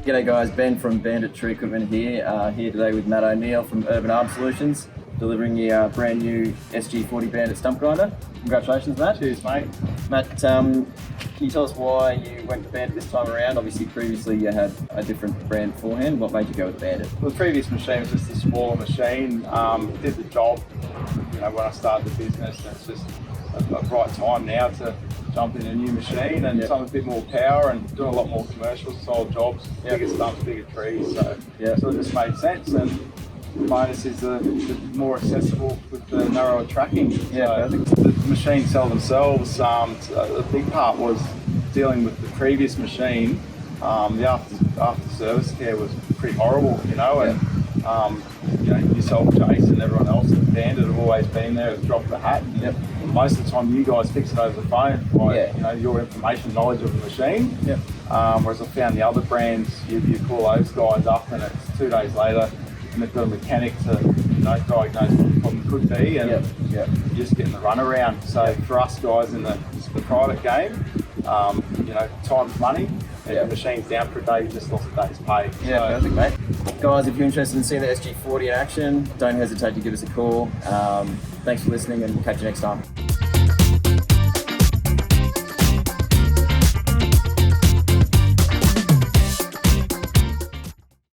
G'day guys, Ben from Bandit Tree Equipment here. Here today with Matt O'Neill from Urban Arm Solutions, delivering the brand new SG-40 Bandit stump grinder. Congratulations, Matt. Cheers, mate. Matt, can you tell us why you went to Bandit this time around? Obviously previously you had a different brand beforehand. What made you go with Bandit? Well, the previous machine was just a smaller machine. Did the job, when I started the business, and it's just a right time now to jump in a new machine and something a bit more power and doing a lot more commercial style jobs, bigger stumps, bigger trees. So it just made sense. And the bonus is the more accessible with the narrower tracking. The machines sell themselves. A big part was dealing with the previous machine. The after service care was pretty horrible, and yourself, Jason, everyone else at Bandit have always been there at the drop of the hat. And most of the time you guys fix it over the phone by your information, knowledge of the machine. Whereas I found the other brands, you call those guys up and it's 2 days later and they've got a mechanic to diagnose what the problem could be, and you're just getting the runaround. So for us guys in the private game, time's money. If the machine's down for a day, you just lost a day's pay. Perfect, mate. Guys, if you're interested in seeing the SG-40 in action, don't hesitate to give us a call. Thanks for listening, and we'll catch you next time.